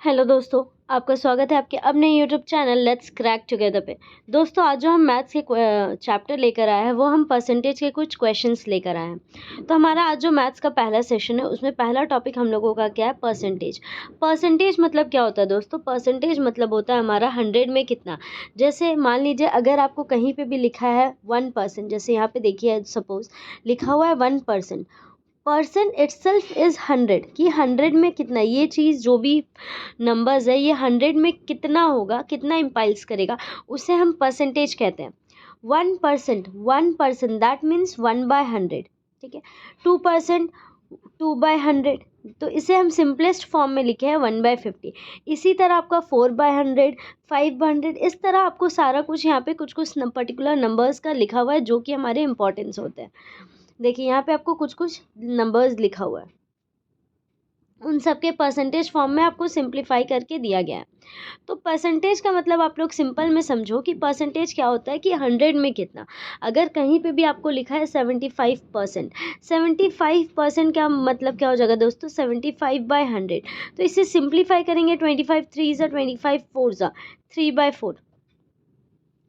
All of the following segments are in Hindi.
हेलो दोस्तों, आपका स्वागत है आपके अपने YouTube channel let's crack together पे। दोस्तों, आज जो हम मैथ्स के चैप्टर लेकर आए हैं वो हम परसेंटेज के कुछ क्वेश्चंस लेकर आए हैं। तो हमारा आज जो मैथ्स का पहला सेशन है उसमें पहला टॉपिक हम लोगों का क्या है, परसेंटेज। परसेंटेज मतलब क्या होता है दोस्तों? परसेंटेज मतलब होता है हमारा 100 में कितना। जैसे मान लीजिए अगर आपको कहीं पे भी लिखा है 1%, जैसे यहाँ पे देखिए सपोज लिखा हुआ है 1%, परसेंट इटसेल्फ इज़ 100 कि 100 में कितना, ये चीज़ जो भी नंबर्स है ये 100 में कितना होगा, कितना इम्पाइल्स करेगा, उसे हम परसेंटेज कहते हैं। 1% दैट मीन्स 1/100, ठीक है। 2% 2/100, तो इसे हम सिंपलेस्ट फॉर्म में लिखे हैं 1/50। इसी तरह आपका 4/100, 5/100, इस तरह आपको सारा कुछ यहाँ पे कुछ कुछ पर्टिकुलर नंबर्स का लिखा हुआ है जो कि हमारे इंपॉर्टेंस होते हैं। देखिए यहाँ पे आपको कुछ कुछ नंबर्स लिखा हुआ है, उन सब के परसेंटेज फॉर्म में आपको सिंप्लीफाई करके दिया गया है। तो परसेंटेज का मतलब आप लोग सिंपल में समझो कि परसेंटेज क्या होता है कि 100 में कितना। अगर कहीं पे भी आपको लिखा है 75%, 75% का मतलब क्या हो जाएगा दोस्तों? 75/100। तो इसे सिंप्लीफाई करेंगे, 25 3 ज़ा 25 4 ज़ा 3/4।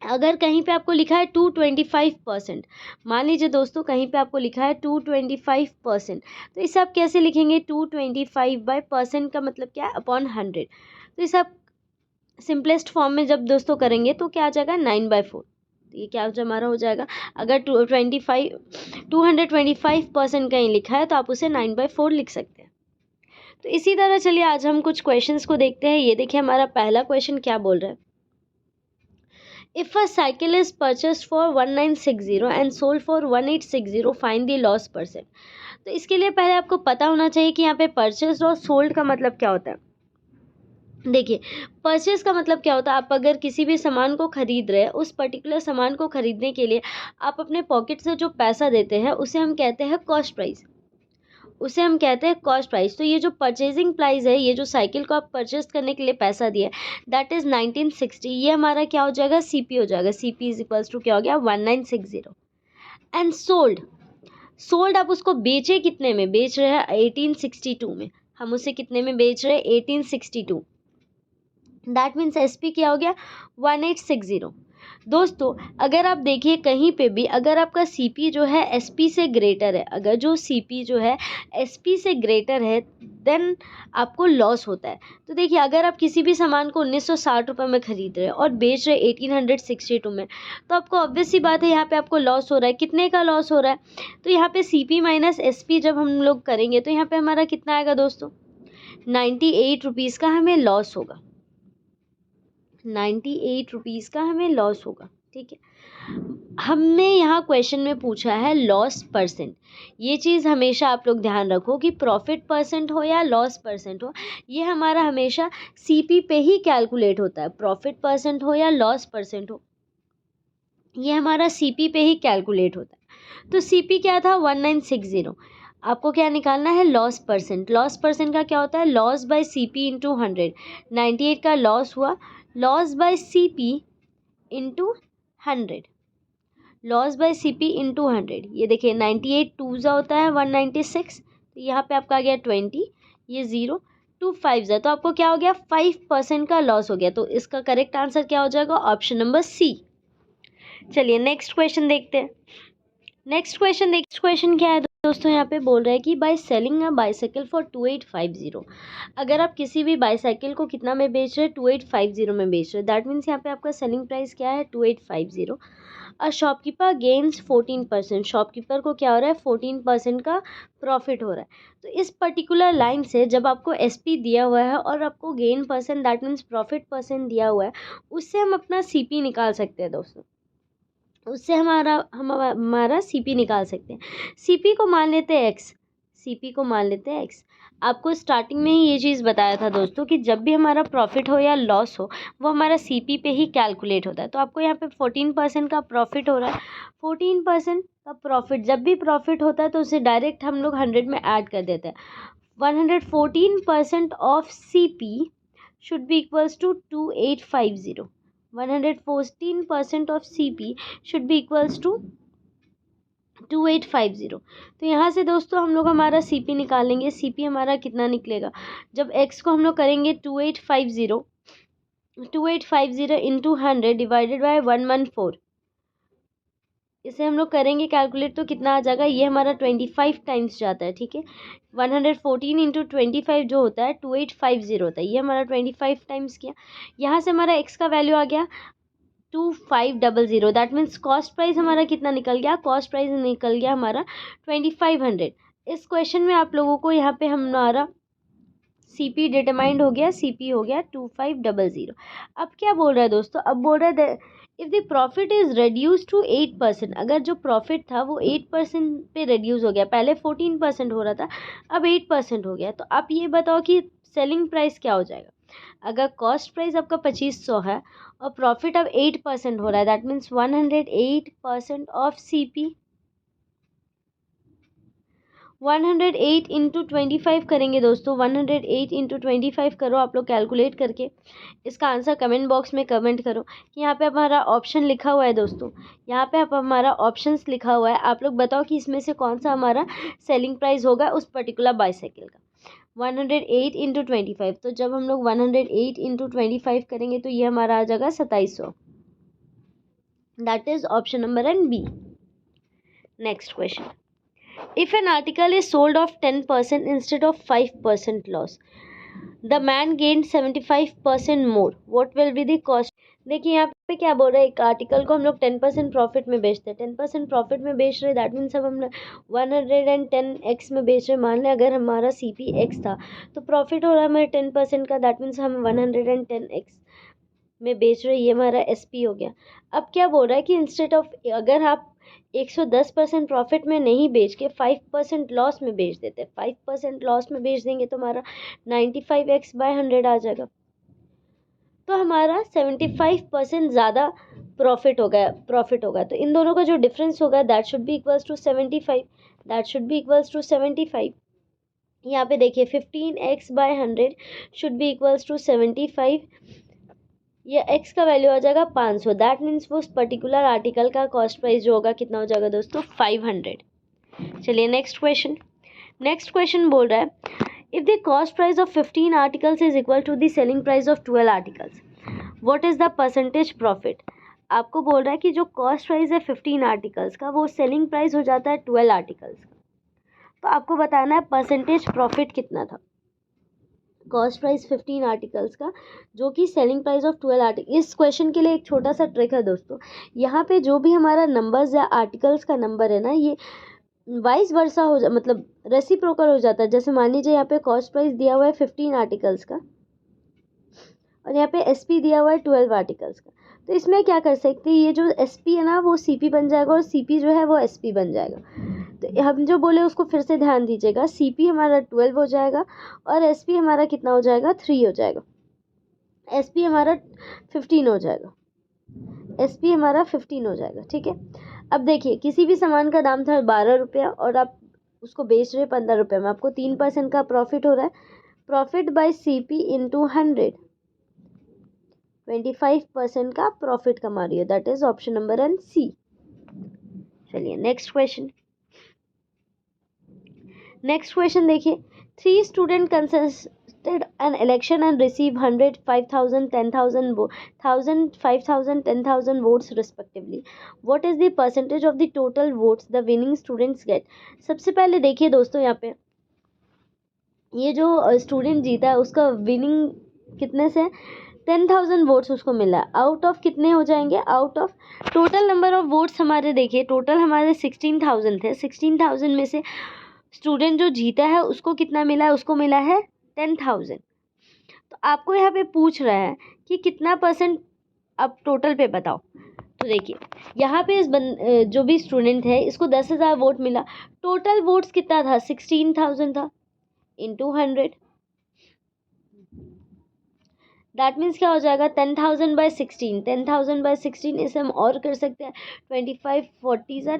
अगर कहीं पे आपको लिखा है 225%, मान लीजिए दोस्तों कहीं पे आपको लिखा है 225%, तो इसे आप कैसे लिखेंगे? 225/% का मतलब क्या है? अपॉन 100। तो इसे आप सिंपलेस्ट फॉर्म में जब दोस्तों करेंगे तो क्या आ जाएगा? 9/4। तो ये क्या हमारा हो जाएगा? अगर 225% कहीं लिखा है तो आप उसे 9/4 लिख सकते हैं। तो इसी तरह चलिए आज हम कुछ क्वेश्चंस को देखते हैं। ये देखिए हमारा पहला क्वेश्चन क्या बोल रहा है। If a cycle is purchased for 1960 and sold for 1860, find the loss percent। तो इसके लिए पहले आपको पता होना चाहिए कि यहाँ पे परचेज और सोल्ड का मतलब क्या होता है। देखिए, परचेज का मतलब क्या होता है, आप अगर किसी भी सामान को खरीद रहे हैं, उस पर्टिकुलर सामान को खरीदने के लिए आप अपने पॉकेट से जो पैसा देते हैं उसे हम कहते हैं कॉस्ट प्राइस, उसे हम कहते हैं कॉस्ट प्राइस। तो ये जो परचेजिंग प्राइस है, ये जो साइकिल को आप परचेज करने के लिए पैसा दिया दैट इज़ 1960, ये हमारा क्या हो जाएगा? सीपी हो जाएगा। सीपी इज इक्वल्स टू क्या हो गया? 1960। एंड सोल्ड, सोल्ड आप उसको बेचे कितने में? बेच रहे हैं 1862 में। हम उसे कितने में बेच रहे हैं? 1862। दैट मीन्स एसपी क्या हो गया? 1860। दोस्तों अगर आप देखिए कहीं पे भी अगर आपका सीपी जो है एसपी से ग्रेटर है, अगर जो सीपी जो है एसपी से ग्रेटर है देन आपको लॉस होता है। तो देखिए अगर आप किसी भी सामान को 1960 रुपये में खरीद रहे हैं और बेच रहे 1862 में, तो आपको ऑब्वियस सी बात है यहाँ पे आपको लॉस हो रहा है। कितने का लॉस हो रहा है? तो यहाँ पे सीपी माइनस एसपी जब हम लोग करेंगे तो यहाँ पे हमारा कितना आएगा दोस्तों? 98 रुपीज़ का हमें लॉस होगा। 98 रुपीज़ का हमें लॉस होगा, ठीक है। हमने यहाँ क्वेश्चन में पूछा है लॉस परसेंट। ये चीज़ हमेशा आप लोग ध्यान रखो कि प्रॉफिट परसेंट हो या लॉस परसेंट हो, ये हमारा हमेशा सीपी पे ही कैलकुलेट होता है। प्रॉफिट परसेंट हो या लॉस परसेंट हो, ये हमारा सीपी पे ही कैलकुलेट होता है। तो सीपी क्या था? 1960। आपको क्या निकालना है? Loss percent. लॉस परसेंट का क्या होता है? Loss by CP into 100। 98 का लॉस हुआ, loss by CP into 100, loss by CP into 100। ये देखिए 98 टू ज़ा होता है 196, तो यहाँ पे आपका आ गया 20, ये 0 2 5 ज़ा, तो आपको क्या हो गया? 5% का लॉस हो गया। तो इसका करेक्ट आंसर क्या हो जाएगा? Option number C. चलिए नेक्स्ट क्वेश्चन देखते हैं। नेक्स्ट क्वेश्चन क्या है दोस्तों? यहाँ पे बोल रहा है कि by selling a bicycle for 2850, अगर आप किसी भी बाईसाइकिल को कितना में बेच रहे हैं? 2850 में बेच रहे हैं। दैट मीन्स यहाँ पे आपका सेलिंग प्राइस क्या है? 2850। अ शॉपकीपर गेन्स 14%, शॉपकीपर को क्या हो रहा है? 14% का प्रॉफिट हो रहा है। तो इस पर्टिकुलर लाइन से जब आपको एसपी दिया हुआ है और आपको gain percent that means profit percent दिया हुआ है, उससे हम अपना सीपी निकाल सकते हैं दोस्तों। उससे हमारा सीपी निकाल सकते हैं। सीपी को मान लेते हैं एक्स, सीपी को मान लेते हैं एक्स। आपको स्टार्टिंग में ही ये चीज़ बताया था दोस्तों कि जब भी हमारा प्रॉफिट हो या लॉस हो वो हमारा सीपी पे ही कैलकुलेट होता है। तो आपको यहाँ पे 14% का प्रॉफिट हो रहा है। 14% का प्रॉफिट, जब भी प्रॉफिट होता है तो उसे डायरेक्ट हम लोग 100 में ऐड कर देते हैं। 114% of CP should be equals to 2850। 114% of CP should be equals to 2850। तो यहाँ से दोस्तों हम लोग हमारा CP निकालेंगे। CP हमारा कितना निकलेगा, जब x को हम लोग करेंगे 2850 इंटू 100 डिवाइडेड बाय 114, इसे हम लोग करेंगे कैलकुलेट, तो कितना आ जाएगा, ये हमारा 25 टाइम्स जाता है, ठीक है। 114 इंटू 25 जो होता है 2850 होता है, ये हमारा 25 टाइम्स किया। यहाँ से हमारा x का वैल्यू आ गया 2500। दैट मीन्स कॉस्ट प्राइस हमारा कितना निकल गया, कॉस्ट प्राइस निकल गया हमारा 2500। इस क्वेश्चन में आप लोगों को यहाँ पे हमारा CP डिटरमाइंड हो गया, CP हो गया 2500। अब क्या बोल रहा है दोस्तों, अब बोल रहा है if the profit is reduce to 8%, अगर जो प्रॉफिट था वो 8% पे रिड्यूस हो गया, पहले 14% हो रहा था, अब 8% हो गया, तो आप ये बताओ कि सेलिंग प्राइस क्या हो जाएगा। अगर कॉस्ट प्राइस आपका 2500 है और प्रॉफिट अब 8% हो रहा है, that means 108% of CP। 108 into 25 करेंगे दोस्तों, 108 इंटू 25 करो आप लोग कैलकुलेट करके, इसका आंसर कमेंट बॉक्स में कमेंट करो कि यहाँ पे हमारा ऑप्शन लिखा हुआ है दोस्तों, यहाँ पे हमारा ऑप्शंस लिखा हुआ है, आप लोग बताओ कि इसमें से कौन सा हमारा सेलिंग प्राइस होगा उस पर्टिकुलर बाईसाइकिल का। 108 इंटू 25, तो जब हम लोग 108 इंटू 25 करेंगे तो ये हमारा आ जाएगा 2700। That is option number and B. Next question, if an article is sold of 10% instead of 5% loss, the man gained 75% more, what will be the cost। देखिए यहाँ पे क्या बोल रहा है, एक आर्टिकल को हम लोग 10% प्रॉफिट में बेचते हैं, 10% प्रॉफिट में बेच रहे, दैट मीन्स अब हम लोग 110x में बेच रहे। मान लें अगर हमारा CP x था तो प्रॉफिट हो रहा है हमारे 10% का, दैट मीन्स हम 110x में बेच रहे, ये हमारा SP हो गया। अब क्या बोल रहा है कि इंस्टेड ऑफ, अगर आप 110% प्रॉफिट में नहीं बेच के 5% लॉस में बेच देते, 5% लॉस में बेच देंगे तो हमारा 95x बाय 100 आ जाएगा, तो हमारा 75% ज़्यादा प्रॉफिट होगा। तो इन दोनों का जो डिफरेंस होगा that should be equals to 75, that should be equals to 75। यहाँ पे देखिए 15x by 100 should be equals to 75, ये x का वैल्यू आ जाएगा 500, दैट मीन्स वो उस पर्टिकुलर आर्टिकल का कॉस्ट प्राइस जो होगा कितना हो जाएगा दोस्तों, 500। चलिए नेक्स्ट क्वेश्चन बोल रहा है, if the cost price of 15 articles is equal to the selling price of 12 articles, what is the percentage profit. आपको बोल रहा है कि जो कॉस्ट प्राइस है 15 आर्टिकल्स का वो सेलिंग प्राइस हो जाता है 12 आर्टिकल्स का, तो आपको बताना है परसेंटेज प्रॉफिट कितना था। कॉस्ट प्राइस 15 आर्टिकल्स का जो कि सेलिंग प्राइस ऑफ 12 आर्टिकल। इस क्वेश्चन के लिए एक छोटा सा ट्रिक है दोस्तों, यहाँ पे जो भी हमारा नंबर्स या आर्टिकल्स का नंबर है ना, ये वाइस वर्सा मतलब रेसिप्रोकल हो जाता है। जैसे मान लीजिए यहाँ पे कॉस्ट प्राइस दिया हुआ है 15 आर्टिकल्स का और यहाँ पे SP दिया हुआ है 12 आर्टिकल्स का, तो इसमें क्या कर सकते हैं, ये जो SP है ना वो CP बन जाएगा और CP जो है वो SP बन जाएगा। तो हम जो बोले उसको फिर से ध्यान दीजिएगा, CP हमारा 12 हो जाएगा और SP हमारा कितना हो जाएगा, 3 हो जाएगा, SP हमारा 15 हो जाएगा, SP हमारा 15 हो जाएगा, ठीक है। अब देखिए किसी भी सामान का दाम था 12 रुपया और आप उसको बेच रहे 15 रुपये में, आपको 3% का प्रॉफिट हो रहा है, प्रॉफिट बाय CP इंटू 100, 25% का प्रॉफिट कमा रही है, that is option number and C। चलिए नेक्स्ट क्वेश्चन देखिए, 3 student contested an election and receive 100, 5000, 10,000, 1000, 5000, 10,000 votes respectively, what is the percentage of the total votes the winning students gate. सबसे पहले देखिए दोस्तों, यहाँ पे ये जो स्टूडेंट जीता है उसका विनिंग कितने से, 10,000 वोट्स उसको मिला है, आउट ऑफ कितने हो जाएंगे, out of total number of votes हमारे, देखिए टोटल हमारे 16,000 थे, 16,000 में से स्टूडेंट जो जीता है उसको कितना मिला है, उसको मिला है 10,000। तो आपको यहाँ पे पूछ रहा है कि कितना परसेंट, आप टोटल पे बताओ। तो देखिए यहाँ पे जो भी स्टूडेंट है इसको 10,000 वोट मिला, टोटल वोट्स कितना था, 16,000 था, इंटू 100, दैट मीन्स क्या हो जाएगा, 10,000 बाई 16, 10,000 बाई 16, इसे हम और कर सकते हैं 25 40 ज़ा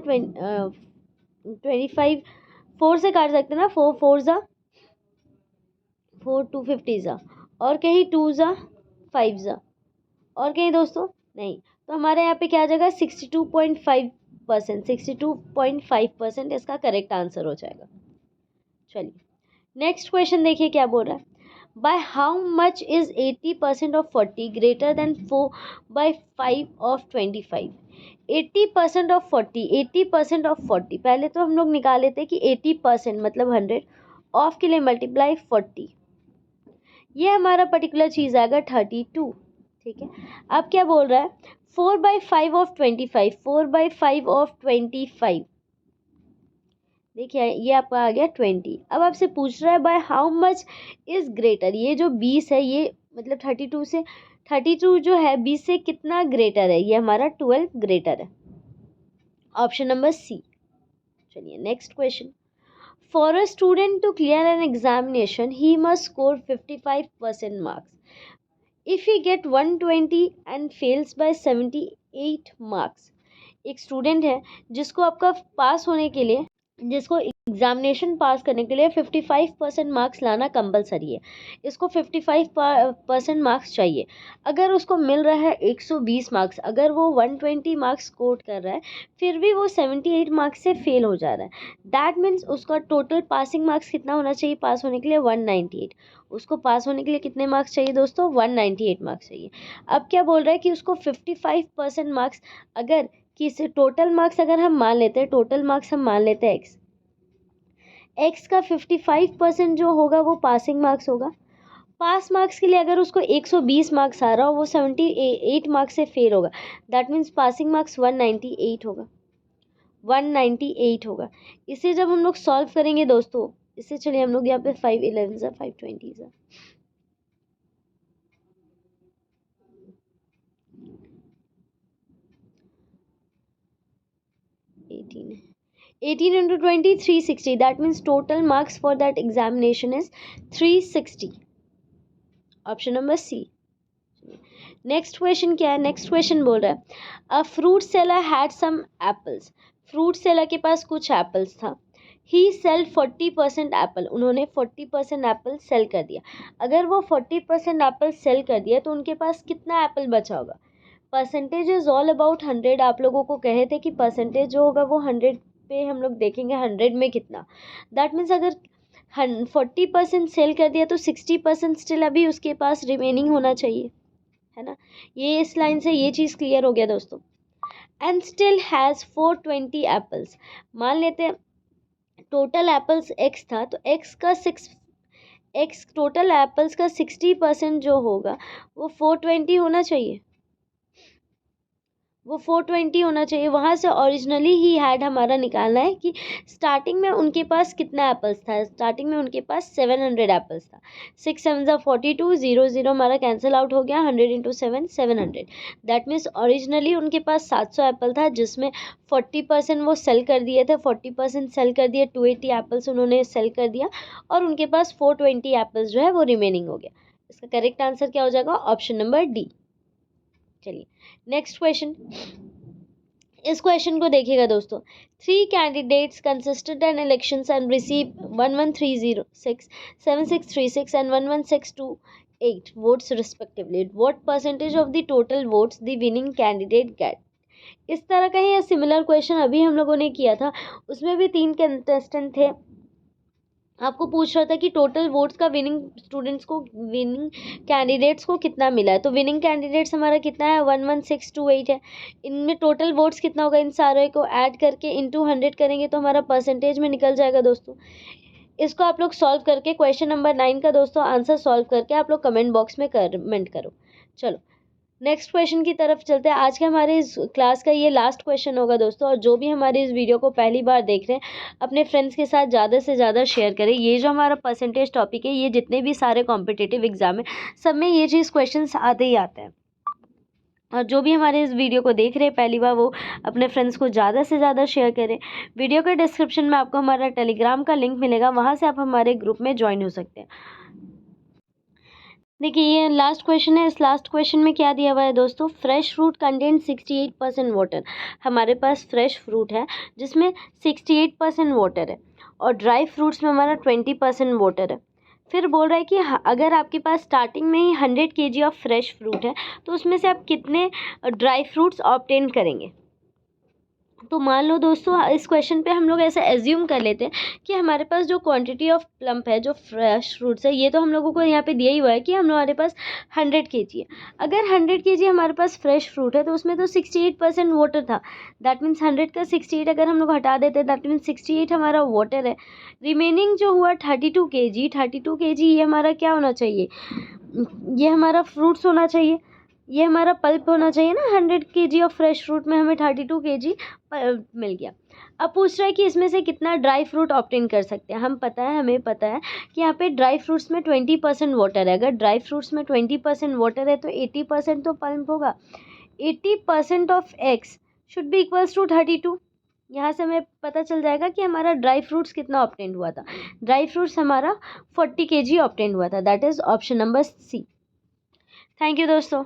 25 4 से काट सकते हैं ना, 4 4 ज़ा 4 250 ज़ा, और कहीं 2 ज़ा 5 ज़ा, और कहीं दोस्तों नहीं, तो हमारे यहाँ पे क्या आ जाएगा 62.5 62%, 62.5% इसका करेक्ट आंसर हो जाएगा। चलिए नेक्स्ट क्वेश्चन देखिए क्या बोल रहा है। By how much is 80% of 40 greater than 4/5 of 25। 80% of 40, 80% of 40, पहले तो हम लोग निकाले थे कि 80% मतलब 100, ऑफ के लिए मल्टीप्लाई 40, ये हमारा पर्टिकुलर चीज़ आएगा 32। ठीक है, अब क्या बोल रहा है 4/5 ऑफ 25, 4/5 ऑफ 25, देखिए ये आपका आ गया 20। अब आपसे पूछ रहा है by how much is greater, ये जो 20 है ये मतलब 32 जो है 20 से कितना ग्रेटर है, ये हमारा 12 ग्रेटर है, ऑप्शन नंबर सी। चलिए next question. For a student to clear an examination he must score 55% marks. If he get 120 and fails by 78 marks. एक स्टूडेंट है जिसको आपका पास होने के लिए, जिसको एग्जामिनेशन पास करने के लिए 55% मार्क्स लाना कंपलसरी है, इसको 55% मार्क्स चाहिए। अगर उसको मिल रहा है 120 मार्क्स, अगर वो 120 मार्क्स स्कोर कर रहा है फिर भी वो 78 मार्क्स से फेल हो जा रहा है, दैट मीन्स उसका टोटल पासिंग मार्क्स कितना होना चाहिए पास होने के लिए 198। उसको पास होने के लिए कितने मार्क्स चाहिए दोस्तों 198 मार्क्स चाहिए। अब क्या बोल रहा है कि उसको 55% मार्क्स, अगर कि टोटल मार्क्स अगर हम मान लेते हैं, टोटल मार्क्स हम मान लेते हैं एक्स का 55% जो होगा वो पासिंग मार्क्स होगा। पास मार्क्स के लिए अगर उसको 120 मार्क्स आ रहा हो, वो 78 मार्क्स से फेल होगा, दैट मीन्स पासिंग मार्क्स 198 होगा, 198 होगा। इसे जब हम लोग सॉल्व करेंगे दोस्तों, इससे चलिए हम लोग यहाँ पे 511 सा 520 सा 18 into 20 360, that means total marks for that examination is 360, option number C. Next question क्या है, नेक्स्ट क्वेश्चन बोल रहा है a fruit seller had some apples. Fruit seller के पास कुछ एप्पल्स था, ही सेल 40% एप्पल, उन्होंने 40% एप्पल सेल कर दिया। अगर वो 40% एप्पल सेल कर दिया तो उनके पास कितना एप्पल बचा होगा। परसेंटेज इज ऑल अबाउट 100, आप लोगों को कहे थे कि परसेंटेज जो होगा वो 100 पे हम लोग देखेंगे 100 में कितना, दैट मीन्स अगर 40% सेल कर दिया तो 60% स्टिल अभी उसके पास रिमेनिंग होना चाहिए, है ना। ये इस लाइन से ये चीज़ क्लियर हो गया दोस्तों। एंड स्टिल हैज़ 420 एप्पल्स, मान लेते हैं टोटल एप्पल्स एक्स था, तो एक्स टोटल एप्पल्स का 60% जो होगा वो 420 होना चाहिए, वो 420 होना चाहिए। वहाँ से ओरिजिनली ही हैड हमारा निकालना है कि स्टार्टिंग में उनके पास कितना एप्पल्स था। स्टार्टिंग में उनके पास 700 एप्पल्स था। 6 7 42, 0 0 हमारा कैंसिल आउट हो गया, 100 इंटू 7 700, दैट मीन्स ओरिजिनली उनके पास 700 एप्पल था, जिसमें 40% वो सेल कर दिए थे, 40% सेल कर दिए, 280 एप्पल्स उन्होंने सेल कर दिया और उनके पास 420 एप्पल्स जो है वो रिमेनिंग हो गया। इसका करेक्ट आंसर क्या हो जाएगा, ऑप्शन नंबर डी। चलिए नेक्स्ट क्वेश्चन, इस क्वेश्चन को देखिएगा दोस्तों। 3 candidates consisted an elections and receive 11306, 7636 and 11628 votes respectively, what percentage of the total votes the winning candidate get. इस तरह का ही सिमिलर क्वेश्चन अभी हम लोगों ने किया था, उसमें भी 3 कंटेस्टेंट थे, आपको पूछ रहा था कि टोटल वोट्स का विनिंग स्टूडेंट्स को, विनिंग कैंडिडेट्स को कितना मिला है। तो विनिंग कैंडिडेट्स हमारा कितना है 11628 है। इनमें टोटल वोट्स कितना होगा, इन सारे को ऐड करके इंटू 100 करेंगे तो हमारा परसेंटेज में निकल जाएगा दोस्तों। इसको आप लोग सॉल्व करके क्वेश्चन नंबर 9 का दोस्तों आंसर सॉल्व करके आप लोग कमेंट बॉक्स में कमेंट करो। चलो नेक्स्ट क्वेश्चन की तरफ चलते हैं। आज के हमारे इस क्लास का ये लास्ट क्वेश्चन होगा दोस्तों, और जो भी हमारे इस वीडियो को पहली बार देख रहे हैं अपने फ्रेंड्स के साथ ज़्यादा से ज़्यादा शेयर करें। ये जो हमारा परसेंटेज टॉपिक है, ये जितने भी सारे कॉम्पिटिटिव एग्जाम है सब में ये चीज़ क्वेश्चन आते ही आते हैं, और जो भी हमारे इस वीडियो को देख रहे हैं पहली बार वो अपने फ्रेंड्स को ज़्यादा से ज़्यादा शेयर करें। वीडियो के डिस्क्रिप्शन में आपको हमारा टेलीग्राम का लिंक मिलेगा, वहाँ से आप हमारे ग्रुप में ज्वाइन हो सकते हैं। देखिए ये लास्ट क्वेश्चन है, इस लास्ट क्वेश्चन में क्या दिया हुआ है दोस्तों, फ्रेश फ्रूट कंटेन 68% वाटर। हमारे पास फ्रेश फ्रूट है जिसमें 68% वाटर है, और ड्राई फ्रूट्स में हमारा 20% वाटर है। फिर बोल रहा है कि अगर आपके पास स्टार्टिंग में ही 100 kg ऑफ फ्रेश फ्रूट है तो उसमें से आप कितने ड्राई फ्रूट्स ऑब्टेन करेंगे। तो मान लो दोस्तों इस क्वेश्चन पे हम लोग ऐसा एज्यूम कर लेते हैं कि हमारे पास जो क्वांटिटी ऑफ प्लम्प है, जो फ्रेश फ्रूट्स है, ये तो हम लोगों को यहाँ पे दिया ही हुआ है कि हमारे पास 100 kg है। अगर 100 kg हमारे पास फ्रेश फ्रूट है तो उसमें तो 68% वाटर था। दैट मीन्स 100 का 68 अगर हम लोग हटा देते हैं, दैट मीन्स 68 हमारा वाटर है। रिमेनिंग जो हुआ 32 kg, 32 kg ये हमारा क्या होना चाहिए, ये हमारा फ्रूट्स होना चाहिए, ये हमारा पल्प होना चाहिए ना। 100 kg ऑफ फ्रेश फ्रूट में हमें 32 kg मिल गया। अब पूछ रहा है कि इसमें से कितना ड्राई फ्रूट ऑब्टेन कर सकते हैं। हमें पता है कि यहाँ पे ड्राई फ्रूट्स में 20% वाटर है। अगर ड्राई फ्रूट्स में 20% वाटर है तो 80% तो पल्प होगा। 80% of X should be equals to 32। यहाँ से हमें पता चल जाएगा कि हमारा ड्राई फ्रूट्स कितना ऑब्टेन हुआ था। ड्राई फ्रूट्स हमारा 40 kg ऑब्टेन हुआ था। That is option number C. Thank you दोस्तों।